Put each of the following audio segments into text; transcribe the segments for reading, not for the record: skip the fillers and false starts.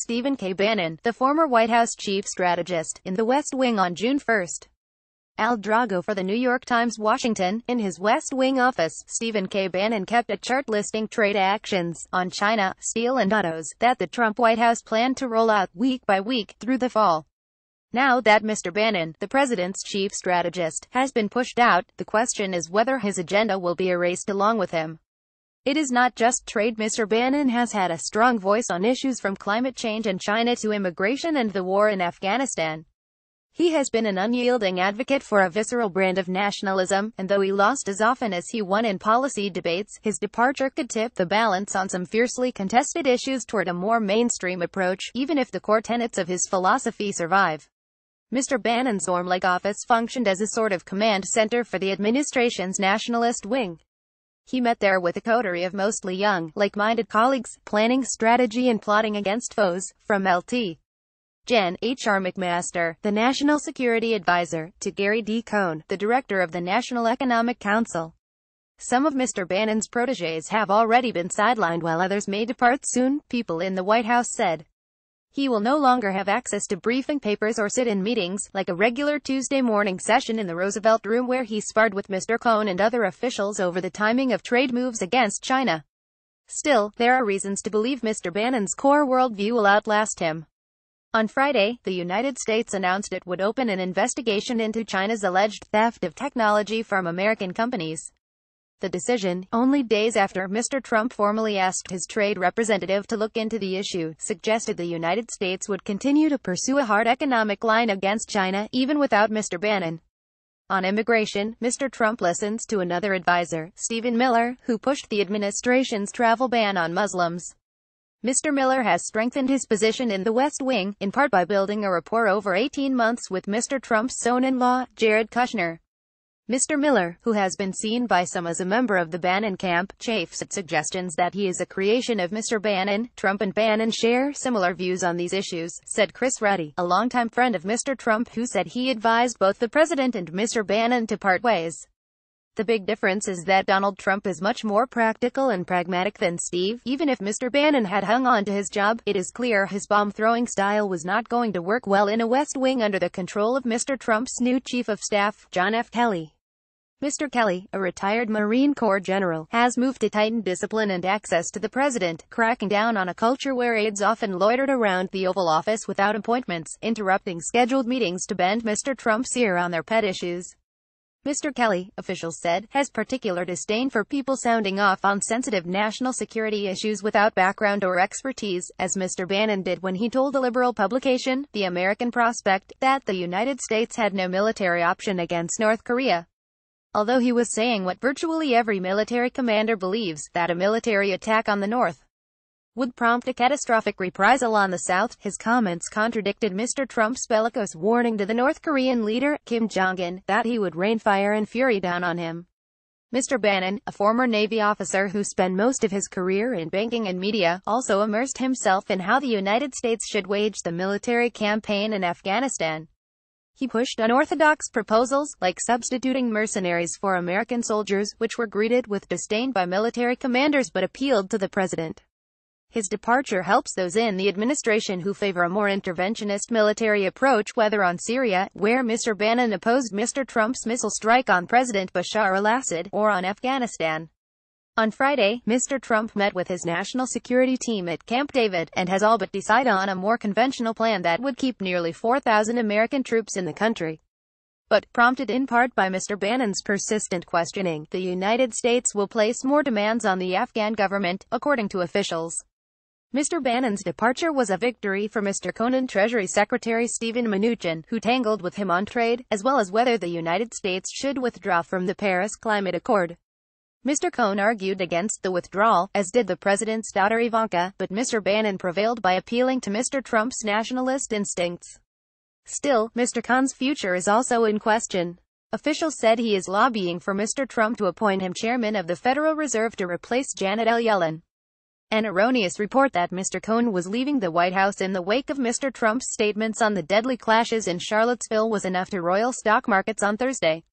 Stephen K. Bannon, the former White House chief strategist, in the West Wing on June 1. Al Drago for the New York Times, Washington. In his West Wing office, Stephen K. Bannon kept a chart listing trade actions on China, steel and autos that the Trump White House planned to roll out week by week through the fall. Now that Mr. Bannon, the president's chief strategist, has been pushed out, the question is whether his agenda will be erased along with him. It is not just trade. Mr. Bannon has had a strong voice on issues from climate change and China to immigration and the war in Afghanistan. He has been an unyielding advocate for a visceral brand of nationalism, and though he lost as often as he won in policy debates, his departure could tip the balance on some fiercely contested issues toward a more mainstream approach, even if the core tenets of his philosophy survive. Mr. Bannon's Orm-like office functioned as a sort of command center for the administration's nationalist wing. He met there with a coterie of mostly young, like-minded colleagues, planning strategy and plotting against foes, from Lt. Gen. H.R. McMaster, the National Security Advisor, to Gary D. Cohn, the Director of the National Economic Council. Some of Mr. Bannon's protégés have already been sidelined while others may depart soon, people in the White House said. He will no longer have access to briefing papers or sit in meetings, like a regular Tuesday morning session in the Roosevelt Room where he sparred with Mr. Cohn and other officials over the timing of trade moves against China. Still, there are reasons to believe Mr. Bannon's core worldview will outlast him. On Friday, the United States announced it would open an investigation into China's alleged theft of technology from American companies. The decision, only days after Mr. Trump formally asked his trade representative to look into the issue, suggested the United States would continue to pursue a hard economic line against China, even without Mr. Bannon. On immigration, Mr. Trump listens to another advisor, Stephen Miller, who pushed the administration's travel ban on Muslims. Mr. Miller has strengthened his position in the West Wing, in part by building a rapport over 18 months with Mr. Trump's son-in-law, Jared Kushner. Mr. Miller, who has been seen by some as a member of the Bannon camp, chafes at suggestions that he is a creation of Mr. Bannon. Trump and Bannon share similar views on these issues, said Chris Ruddy, a longtime friend of Mr. Trump who said he advised both the president and Mr. Bannon to part ways. The big difference is that Donald Trump is much more practical and pragmatic than Steve. Even if Mr. Bannon had hung on to his job, it is clear his bomb-throwing style was not going to work well in a West Wing under the control of Mr. Trump's new Chief of Staff, John F. Kelly. Mr. Kelly, a retired Marine Corps general, has moved to tighten discipline and access to the president, cracking down on a culture where aides often loitered around the Oval Office without appointments, interrupting scheduled meetings to bend Mr. Trump's ear on their pet issues. Mr. Kelly, officials said, has particular disdain for people sounding off on sensitive national security issues without background or expertise, as Mr. Bannon did when he told a liberal publication, The American Prospect, that the United States had no military option against North Korea. Although he was saying what virtually every military commander believes, that a military attack on the North would prompt a catastrophic reprisal on the South, his comments contradicted Mr. Trump's bellicose warning to the North Korean leader, Kim Jong-un, that he would rain fire and fury down on him. Mr. Bannon, a former Navy officer who spent most of his career in banking and media, also immersed himself in how the United States should wage the military campaign in Afghanistan. He pushed unorthodox proposals, like substituting mercenaries for American soldiers, which were greeted with disdain by military commanders but appealed to the president. His departure helps those in the administration who favor a more interventionist military approach, whether on Syria, where Mr. Bannon opposed Mr. Trump's missile strike on President Bashar al-Assad, or on Afghanistan. On Friday, Mr. Trump met with his national security team at Camp David, and has all but decided on a more conventional plan that would keep nearly 4,000 American troops in the country. But, prompted in part by Mr. Bannon's persistent questioning, the United States will place more demands on the Afghan government, according to officials. Mr. Bannon's departure was a victory for Mr. Cohn and Treasury Secretary Steven Mnuchin, who tangled with him on trade, as well as whether the United States should withdraw from the Paris Climate Accord. Mr. Cohn argued against the withdrawal, as did the president's daughter Ivanka, but Mr. Bannon prevailed by appealing to Mr. Trump's nationalist instincts. Still, Mr. Cohn's future is also in question. Officials said he is lobbying for Mr. Trump to appoint him chairman of the Federal Reserve to replace Janet L. Yellen. An erroneous report that Mr. Cohn was leaving the White House in the wake of Mr. Trump's statements on the deadly clashes in Charlottesville was enough to roil stock markets on Thursday.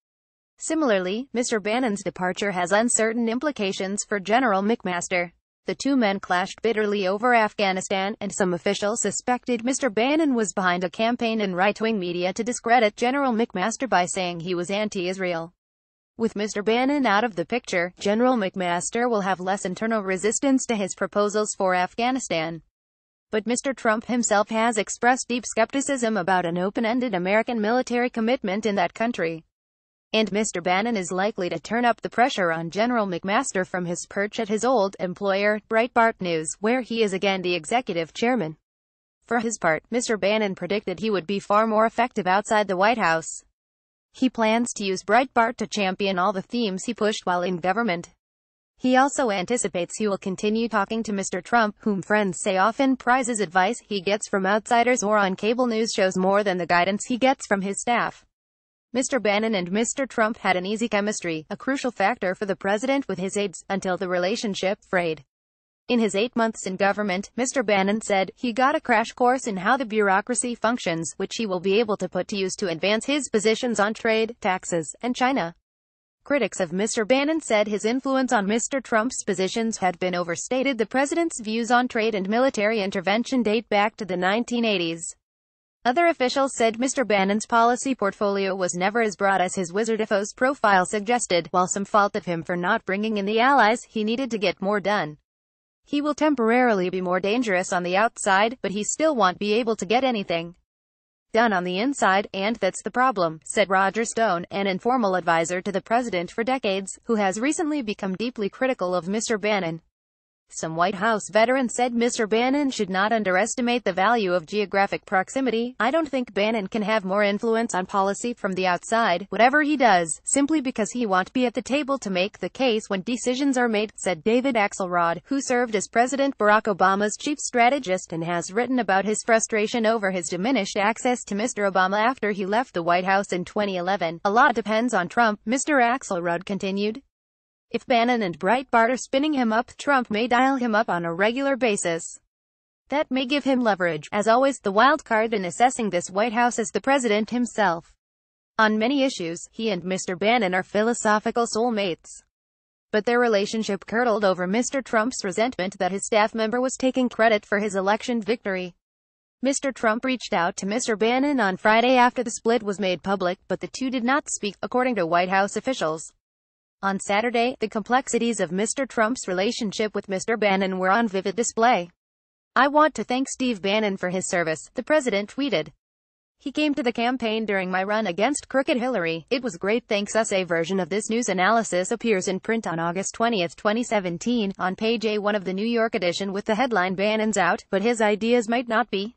Similarly, Mr. Bannon's departure has uncertain implications for General McMaster. The two men clashed bitterly over Afghanistan, and some officials suspected Mr. Bannon was behind a campaign in right-wing media to discredit General McMaster by saying he was anti-Israel. With Mr. Bannon out of the picture, General McMaster will have less internal resistance to his proposals for Afghanistan. But Mr. Trump himself has expressed deep skepticism about an open-ended American military commitment in that country. And Mr. Bannon is likely to turn up the pressure on General McMaster from his perch at his old employer, Breitbart News, where he is again the executive chairman. For his part, Mr. Bannon predicted he would be far more effective outside the White House. He plans to use Breitbart to champion all the themes he pushed while in government. He also anticipates he will continue talking to Mr. Trump, whom friends say often prizes advice he gets from outsiders or on cable news shows more than the guidance he gets from his staff. Mr. Bannon and Mr. Trump had an easy chemistry, a crucial factor for the president with his aides, until the relationship frayed. In his 8 months in government, Mr. Bannon said, he got a crash course in how the bureaucracy functions, which he will be able to put to use to advance his positions on trade, taxes, and China. Critics of Mr. Bannon said his influence on Mr. Trump's positions had been overstated. The president's views on trade and military intervention date back to the 1980s. Other officials said Mr. Bannon's policy portfolio was never as broad as his Wizardifos profile suggested, while some faulted him for not bringing in the allies he needed to get more done. He will temporarily be more dangerous on the outside, but he still won't be able to get anything done on the inside, and that's the problem, said Roger Stone, an informal advisor to the president for decades, who has recently become deeply critical of Mr. Bannon. Some White House veterans said Mr. Bannon should not underestimate the value of geographic proximity. I don't think Bannon can have more influence on policy from the outside, whatever he does, simply because he won't be at the table to make the case when decisions are made, said David Axelrod, who served as President Barack Obama's chief strategist and has written about his frustration over his diminished access to Mr. Obama after he left the White House in 2011. A lot depends on Trump, Mr. Axelrod continued. If Bannon and Breitbart are spinning him up, Trump may dial him up on a regular basis. That may give him leverage. As always, the wild card in assessing this White House is the president himself. On many issues, he and Mr. Bannon are philosophical soulmates. But their relationship curdled over Mr. Trump's resentment that his staff member was taking credit for his election victory. Mr. Trump reached out to Mr. Bannon on Friday after the split was made public, but the two did not speak, according to White House officials. On Saturday, the complexities of Mr. Trump's relationship with Mr. Bannon were on vivid display. I want to thank Steve Bannon for his service, the president tweeted. He came to the campaign during my run against crooked Hillary. It was great. Thanks us. A version of this news analysis appears in print on August 20, 2017, on page A1 of the New York edition with the headline Bannon's out, but his ideas might not be.